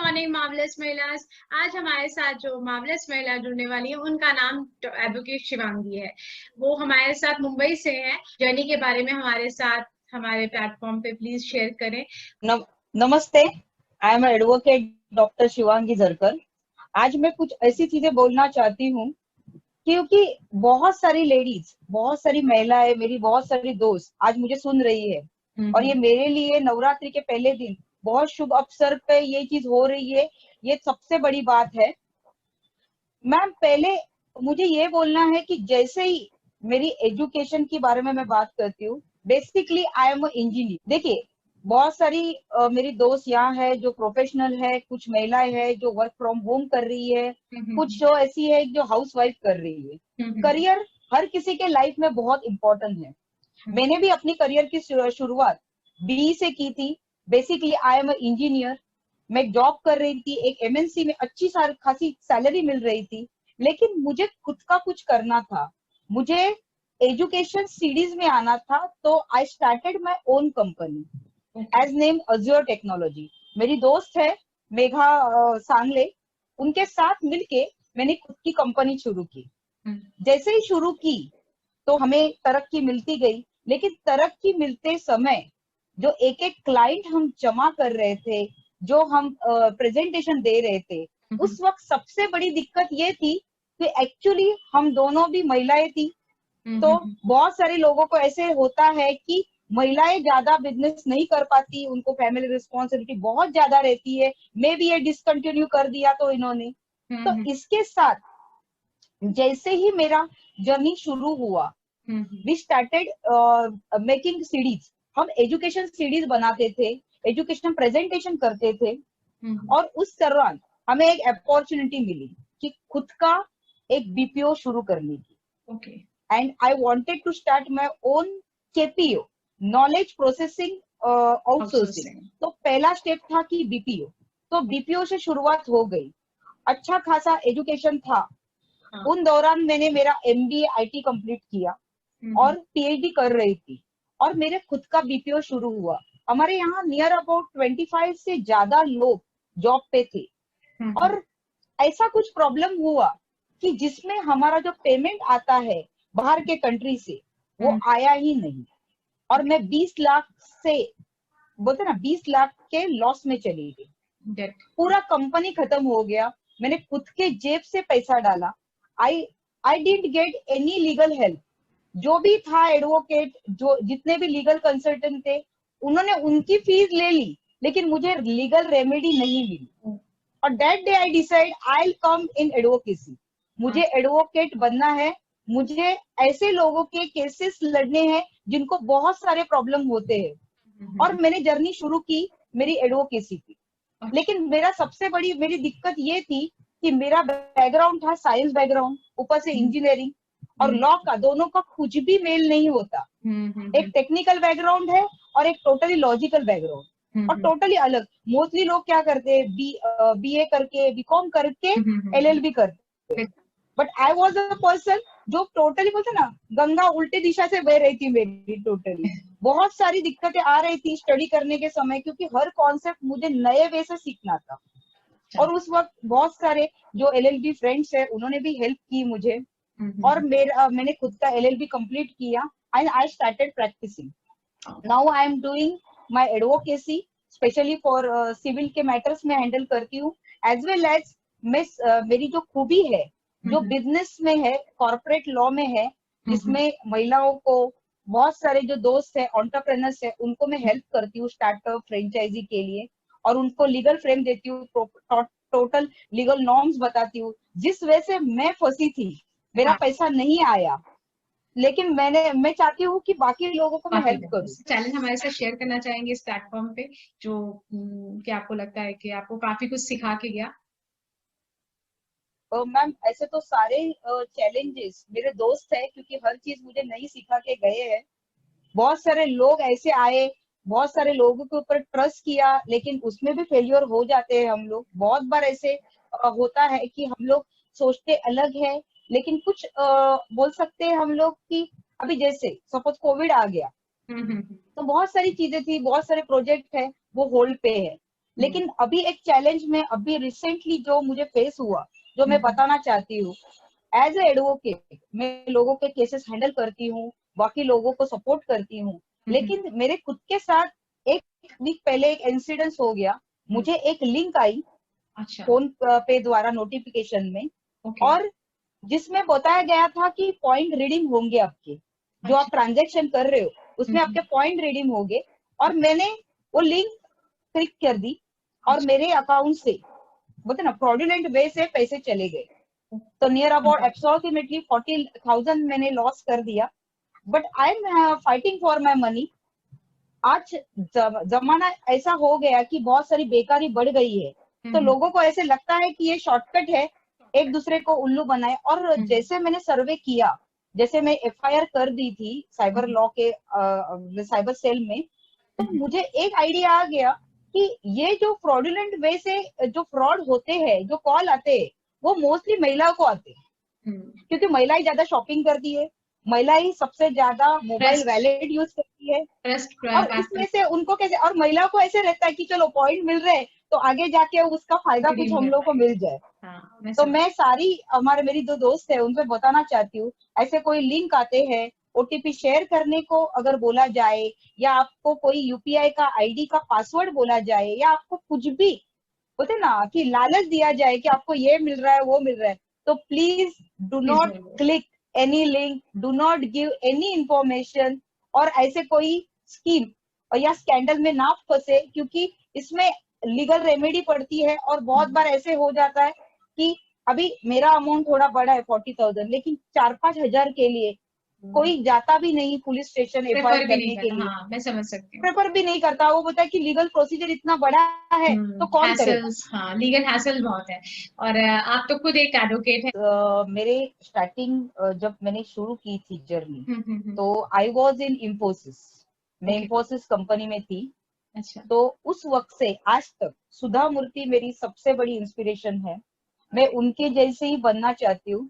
Morning marvellous महिलास। आज हमारे साथ जो मार्वलस महिला जुड़ने वाली है उनका नाम एडवोकेट शिवांगी है। वो हमारे साथ मुंबई से है। जर्नी के बारे में हमारे साथ हमारे प्लेटफॉर्म पे प्लीज शेयर करें। नमस्ते, I am advocate doctor Shivangi Jarkar. आज मैं कुछ ऐसी चीजें बोलना चाहती हूँ क्योंकि बहुत सारी लेडीज, बहुत सारी महिलाएं, मेरी बहुत सारी दोस्त आज मुझे सुन रही है और ये मेरे लिए नवरात्रि के पहले दिन बहुत शुभ अवसर पे ये चीज हो रही है। ये सबसे बड़ी बात है। मैम, पहले मुझे ये बोलना है कि जैसे ही मेरी एजुकेशन के बारे में मैं बात करती हूँ, बेसिकली आई एम इंजीनियर। देखिए, बहुत सारी मेरी दोस्त यहाँ है जो प्रोफेशनल है, कुछ महिलाएं हैं जो वर्क फ्रॉम होम कर रही है, कुछ जो ऐसी है जो हाउस वाइफ कर रही है। करियर हर किसी के लाइफ में बहुत इंपॉर्टेंट है। मैंने भी अपनी करियर की शुरुआत बी से की थी। Basically I am engineer. मैं जॉब कर रही थी एक एमएनसी में, अच्छी खासी सैलरी मिल रही थी, लेकिन मुझे खुद का कुछ करना था। मुझे एजुकेशन सीरीज में आना था, तो I started my own company as name Azure technology. मेरी दोस्त है मेघा सांगले, उनके साथ मिलके मैंने खुद की कंपनी शुरू की। जैसे ही शुरू की तो हमें तरक्की मिलती गई, लेकिन तरक्की मिलते समय जो एक एक क्लाइंट हम जमा कर रहे थे, जो हम प्रेजेंटेशन दे रहे थे, उस वक्त सबसे बड़ी दिक्कत ये थी कि एक्चुअली हम दोनों भी महिलाएं थी। तो बहुत सारे लोगों को ऐसे होता है कि महिलाएं ज्यादा बिजनेस नहीं कर पाती, उनको फैमिली रिस्पॉन्सिबिलिटी बहुत ज्यादा रहती है। मैं भी ये डिसकंटिन्यू कर दिया तो इन्होंने। तो इसके साथ जैसे ही मेरा जर्नी शुरू हुआ, वी स्टार्टेड मेकिंग सीडीज। हम एजुकेशन सीडीज बनाते थे, एजुकेशन प्रेजेंटेशन करते थे, और उस दौरान हमें एक अपॉर्चुनिटी मिली कि खुद का एक बीपीओ शुरू करने की। And I wanted to start my own KPO, knowledge processing outsourcing. तो पहला स्टेप था कि बीपीओ। तो बीपीओ से शुरुआत हो गई। अच्छा खासा एजुकेशन था। उन दौरान मैंने मेरा एमबीए आईटी कंप्लीट किया और पीएचडी कर रही थी, और मेरे खुद का बीपीओ शुरू हुआ। हमारे यहाँ नियर अबाउट 25 से ज्यादा लोग जॉब पे थे, और ऐसा कुछ प्रॉब्लम हुआ कि जिसमें हमारा जो पेमेंट आता है बाहर के कंट्री से, वो आया ही नहीं। और मैं 20 लाख से, बोलते ना, 20 लाख के लॉस में चली गई। पूरा कंपनी खत्म हो गया। मैंने खुद के जेब से पैसा डाला। I didn't get any legal help. जो भी था एडवोकेट, जो जितने भी लीगल कंसल्टेंट थे, उन्होंने उनकी फीस ले ली, लेकिन मुझे लीगल रेमेडी नहीं मिली। और that day I decide I will come in advocacy. मुझे एडवोकेट बनना है। मुझे ऐसे लोगों के केसेस लड़ने हैं जिनको बहुत सारे प्रॉब्लम होते हैं, और मैंने जर्नी शुरू की मेरी एडवोकेसी की। लेकिन मेरा सबसे बड़ी मेरी दिक्कत ये थी कि मेरा बैकग्राउंड था साइंस बैकग्राउंड, ऊपर से इंजीनियरिंग और लॉ का, दोनों का कुछ भी मेल नहीं होता। एक टेक्निकल बैकग्राउंड है और एक टोटली लॉजिकल बैकग्राउंड, और टोटली अलग। मोस्टली लोग क्या करते हैं, बीए करके, बीकॉम करके एलएलबी करते, but I was a person जो टोटली, बोलते ना, गंगा उल्टे दिशा से बह रही थी मेरी टोटली। बहुत सारी दिक्कतें आ रही थी स्टडी करने के समय, क्योंकि हर कॉन्सेप्ट मुझे नए वे से सीखना था। और उस वक्त बहुत सारे जो एलएलबी फ्रेंड्स है, उन्होंने भी हेल्प की मुझे, और मैंने खुद का एलएलबी कंप्लीट किया and I started practising. Now I am doing my advocacy, specially for civil के मैटर्स में हैंडल करती हूँ, एज वेल एज मेरी जो खूबी है, जो बिजनेस में है, कॉर्पोरेट लॉ में है, जिसमें महिलाओं को, बहुत सारे जो दोस्त है, एंटरप्रेन्योर्स है, उनको मैं हेल्प करती हूँ स्टार्टअप, फ्रेंचाइजी के लिए, और उनको लीगल फ्रेम देती हूँ, टोटल लीगल नॉर्म्स बताती हूँ। जिस वजह से मैं फंसी थी, मेरा पैसा नहीं आया, लेकिन मैं चाहती हूँ कि बाकी लोगों को मैं हेल्प करूँ। चैलेंज हमारे साथ शेयर करना चाहेंगे इस प्लेटफॉर्म पे, जो कि आपको लगता है कि आपको काफी कुछ सिखा के गया? मैम, ऐसे तो सारे चैलेंजेस मेरे दोस्त है, क्योंकि हर चीज मुझे नहीं सिखा के गए हैं। बहुत सारे लोग ऐसे आए, बहुत सारे लोगों के ऊपर ट्रस्ट किया, लेकिन उसमें भी फेल्योर हो जाते हैं हम लोग। बहुत बार ऐसे होता है कि हम लोग सोचते अलग है, लेकिन कुछ बोल सकते हैं हम लोग कि अभी जैसे सपोज कोविड आ गया, तो बहुत सारी चीजें थी, बहुत सारे प्रोजेक्ट है, वो होल्ड पे है। लेकिन अभी एक चैलेंज में अभी रिसेंटली जो मुझे फेस हुआ, जो मैं बताना चाहती हूँ, एज ए एडवोकेट मैं लोगों के केसेस हैंडल करती हूँ, बाकी लोगों को सपोर्ट करती हूँ, लेकिन मेरे खुद के साथ एक वीक पहले एक इंसिडेंस हो गया। मुझे एक लिंक आई अच्छा। फोन पे द्वारा नोटिफिकेशन में, ओके। और जिसमें बताया गया था कि पॉइंट रीडिंग होंगे आपके, जो आप अच्छा। ट्रांजैक्शन कर रहे हो उसमें आपके पॉइंट रीडिंग होंगे, और मैंने वो लिंक क्लिक कर दी और अच्छा। मेरे अकाउंट से बोलते ना फ्रॉडुलेंट वे से पैसे चले गए। तो नियर अबाउट अप्रोक्सीमेटली 40,000 मैंने लॉस कर दिया। But I am fighting for my money. आज जमाना ऐसा हो गया कि बहुत सारी बेकारी बढ़ गई है, तो लोगों को ऐसे लगता है कि ये शॉर्टकट है, एक दूसरे को उल्लू बनाए। और जैसे मैंने सर्वे किया, जैसे मैं एफआईआर कर दी थी साइबर लॉ के साइबर सेल में, तो मुझे एक आइडिया आ गया कि ये जो फ्रॉडुलेंट वे से जो फ्रॉड होते हैं, जो कॉल आते हैं, वो मोस्टली महिलाओं को आते हैं, क्योंकि महिलाएं ज्यादा शॉपिंग करती है, महिलाएं सबसे ज्यादा मोबाइल वैलेट यूज करती है, और उसमें से उनको कैसे, और महिलाओं को ऐसे रहता है कि चलो पॉइंट मिल रहे हैं तो आगे जाके उसका फायदा कुछ हम लोग को मिल जाए। तो मैं सारी मेरी जो दोस्त है उनसे बताना चाहती हूँ, ऐसे कोई लिंक आते हैं, ओटीपी शेयर करने को अगर बोला जाए, या आपको कोई यूपीआई का आईडी का पासवर्ड बोला जाए, या आपको कुछ भी बोलते ना कि लालच दिया जाए कि आपको ये मिल रहा है वो मिल रहा है, तो please do not click any link, do not give any information, और ऐसे कोई स्कीम और या स्कैंडल में ना फंसे, क्योंकि इसमें लीगल रेमेडी पड़ती है। और बहुत बार ऐसे हो जाता है कि अभी मेरा अमाउंट थोड़ा बड़ा है 40,000, लेकिन 4-5 हजार के लिए कोई जाता भी नहीं पुलिस स्टेशन एफआईआर करने के लिए, हाँ, मैं समझ सकती हूँ। प्रेफर भी नहीं करता। वो बोलता है कि लीगल प्रोसीजर इतना बड़ा है तो कौन करेगा। हाँ, लीगल हैसल बहुत है। और आप तो खुद एक एडवोकेट है। मेरे स्टार्टिंग जब मैंने शुरू की थी जर्नी, तो आई वॉज इन इंफोसिस, मैं इंफोसिस कंपनी में थी। अच्छा। तो उस वक्त से आज तक सुधा मूर्ति मेरी सबसे बड़ी इंस्पिरेशन है। मैं उनके जैसे ही बनना चाहती हूँ।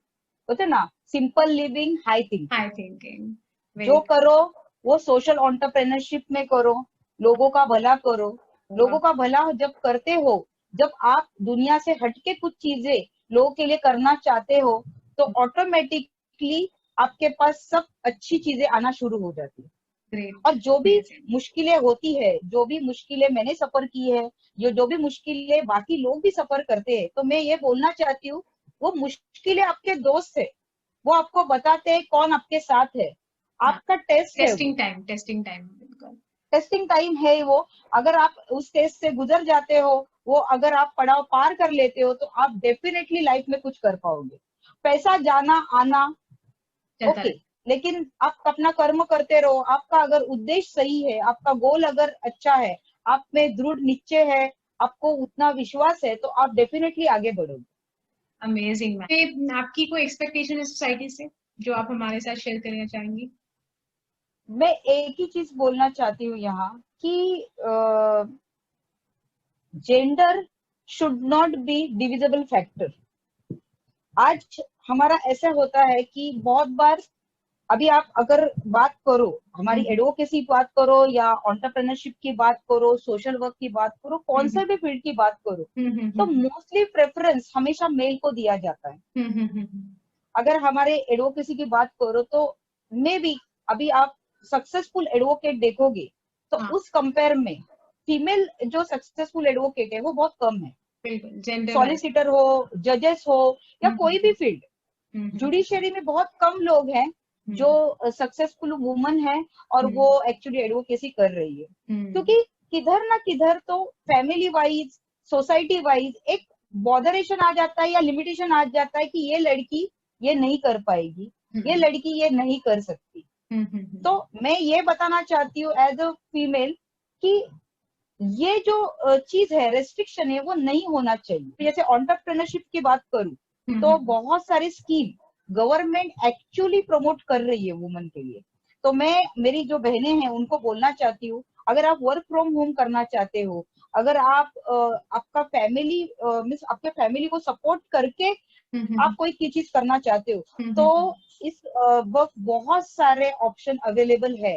बोलते ना, सिंपल लिविंग हाई थिंकिंग, जो करो वो सोशल एंटरप्रेन्योरशिप में करो, लोगों का भला करो। लोगों का भला जब करते हो, जब आप दुनिया से हटके कुछ चीजें लोगों के लिए करना चाहते हो, तो ऑटोमेटिकली आपके पास सब अच्छी चीजें आना शुरू हो जाती है। और जो भी मुश्किलें होती है, जो भी मुश्किलें मैंने सफर की है, ये जो भी मुश्किलें बाकी लोग भी सफर करते हैं, तो मैं ये बोलना चाहती हूँ, वो मुश्किलें आपके दोस्त है, वो आपको बताते हैं कौन आपके साथ है। आपका टेस्ट है, टेस्टिंग टाइम है वो। अगर आप उस टेस्ट से गुजर जाते हो, वो अगर आप पड़ाव पार कर लेते हो, तो आप डेफिनेटली लाइफ में कुछ कर पाओगे। पैसा जाना आना ओके, लेकिन आप अपना कर्म करते रहो। आपका अगर उद्देश्य सही है, आपका गोल अगर अच्छा है, आप में दृढ़ निश्चय है, आपको उतना विश्वास है, तो आप डेफिनेटली आगे बढ़ोगे। Amazing ma'am. आपकी कोई एक्सपेक्टेशन है सोसाइटी से जो आप हमारे साथ शेयर करना चाहेंगी? मैं एक ही चीज बोलना चाहती हूँ यहाँ कि gender should not be divisible factor. आज हमारा ऐसा होता है कि बहुत बार, अभी आप अगर बात करो, हमारी एडवोकेसी बात करो, या एंटरप्रेन्योरशिप की बात करो, सोशल वर्क की बात करो, कौन से भी फील्ड की बात करो, तो मोस्टली प्रेफरेंस हमेशा मेल को दिया जाता है। अगर हमारे एडवोकेसी की बात करो, तो मे बी अभी आप सक्सेसफुल एडवोकेट देखोगे, तो उस कंपेयर में फीमेल जो सक्सेसफुल एडवोकेट है वो बहुत कम है। सॉलिसिटर हो, जजेस हो, या कोई भी फील्ड, जुडिशियरी में बहुत कम लोग हैं जो सक्सेसफुल वुमन है और वो एक्चुअली एडवोकेसी कर रही है। क्योंकि किधर ना किधर तो फैमिली वाइज, सोसाइटी वाइज एक बॉर्डरेशन आ जाता है, या लिमिटेशन आ जाता है कि ये लड़की ये नहीं कर पाएगी, ये लड़की ये नहीं कर सकती। तो मैं ये बताना चाहती हूँ एज अ फीमेल कि ये जो चीज है, रेस्ट्रिक्शन है, वो नहीं होना चाहिए। जैसे एंटरप्रेन्योरशिप की बात करूं, तो बहुत सारी स्कीम गवर्नमेंट एक्चुअली प्रमोट कर रही है वुमन के लिए। तो मैं मेरी जो बहनें हैं उनको बोलना चाहती हूँ, अगर आप वर्क फ्रॉम होम करना चाहते हो, अगर आप आपका फैमिली मीन्स आपके फैमिली को सपोर्ट करके आप कोई चीज करना चाहते हो, तो इस वक्त बहुत सारे ऑप्शन अवेलेबल है।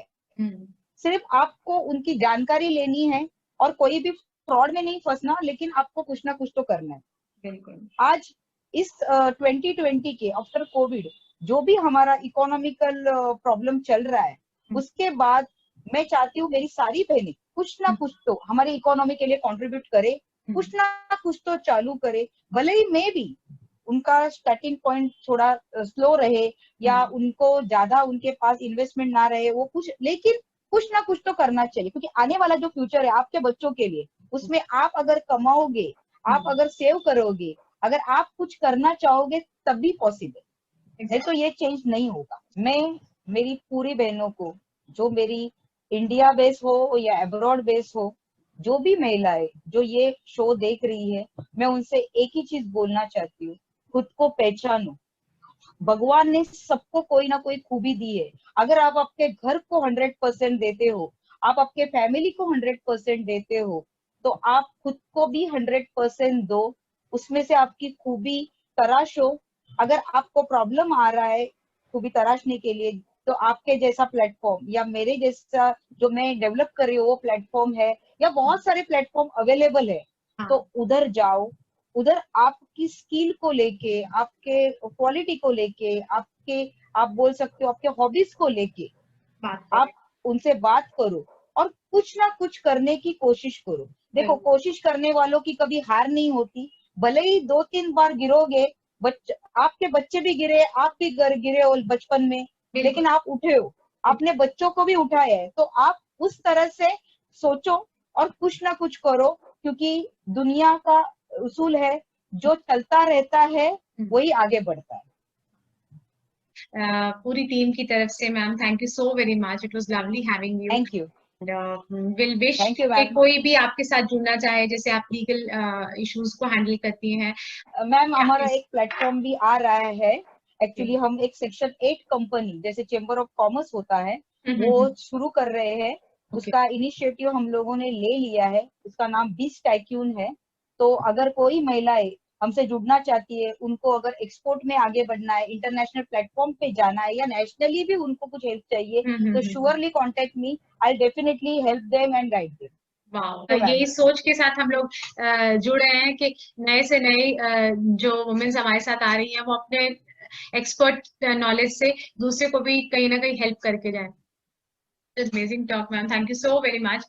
सिर्फ आपको उनकी जानकारी लेनी है, और कोई भी फ्रॉड में नहीं फंसना, लेकिन आपको कुछ ना कुछ तो करना है। बिल्कुल। आज इस 2020 के आफ्टर कोविड जो भी हमारा इकोनॉमिकल प्रॉब्लम चल रहा है, उसके बाद मैं चाहती हूँ मेरी सारी बहनें कुछ ना कुछ तो हमारी इकोनॉमी के लिए कंट्रीब्यूट करे, कुछ ना कुछ तो चालू करे। भले ही मैं भी उनका स्टार्टिंग पॉइंट थोड़ा स्लो रहे या उनको ज्यादा उनके पास इन्वेस्टमेंट ना रहे, वो कुछ, लेकिन कुछ ना कुछ तो करना चाहिए, क्योंकि आने वाला जो फ्यूचर है आपके बच्चों के लिए, उसमें आप अगर कमाओगे, आप अगर सेव करोगे, अगर आप कुछ करना चाहोगे तभी पॉसिबल, नहीं तो ये चेंज नहीं होगा। मैं मेरी पूरी बहनों को, जो मेरी इंडिया बेस हो या अब्रॉड बेस हो, जो भी महिलाएं जो ये शो देख रही है, मैं उनसे एक ही चीज बोलना चाहती हूँ, खुद को पहचानो। भगवान ने सबको कोई ना कोई खूबी दी है। अगर आप आपके घर को 100% देते हो, आप आपके फैमिली को 100% देते हो, तो आप खुद को भी 100% दो। उसमें से आपकी खूबी तराशो। अगर आपको प्रॉब्लम आ रहा है खूबी तराशने के लिए, तो आपके जैसा प्लेटफॉर्म या मेरे जैसा जो मैं डेवलप कर रही हूँ वो प्लेटफॉर्म है, या बहुत सारे प्लेटफॉर्म अवेलेबल है, तो उधर जाओ। उधर आपकी स्किल को लेके, आपके क्वालिटी को लेके, आप बोल सकते हो आपके हॉबीज को लेके आप उनसे बात करो और कुछ ना कुछ करने की कोशिश करो। देखो, कोशिश करने वालों की कभी हार नहीं होती। भले ही 2-3 बार गिरोगे, आपके बच्चे भी गिरे, आप भी गिरे हो बचपन में, लेकिन आप उठे हो, आपने बच्चों को भी उठाया है। तो आप उस तरह से सोचो और कुछ ना कुछ करो, क्योंकि दुनिया का उसूल है, जो चलता रहता है वही आगे बढ़ता है। पूरी टीम की तरफ से ma'am thank you so very much, it was lovely having you. Thank you. Will wish thank you कि मैम। कोई भी आपके साथ जुड़ना चाहे, जैसे आप लीगल इश्यूज को हैंडल करती हैं। मैम हमारा एक प्लेटफॉर्म भी आ रहा है। एक्चुअली हम एक सेक्शन 8 कंपनी, जैसे चेंबर ऑफ कॉमर्स होता है, वो शुरू कर रहे हैं। उसका इनिशिएटिव हम लोगों ने ले लिया है, उसका नाम बीस टाइक्यून है। तो अगर कोई महिलाएं हमसे जुड़ना चाहती है, उनको अगर एक्सपोर्ट में आगे बढ़ना है, इंटरनेशनल प्लेटफॉर्म पे जाना है, या नेशनली भी उनको कुछ हेल्प चाहिए, तो surely contact me, I definitely help them and guide them. तो यही सोच के साथ हम लोग जुड़ रहे हैं कि नए से नए जो वुमेन्स हमारे साथ आ रही हैं, वो अपने एक्सपर्ट नॉलेज से दूसरे को भी कहीं ना कहीं हेल्प करके जाए। Amazing talk ma'am, thank you so very much.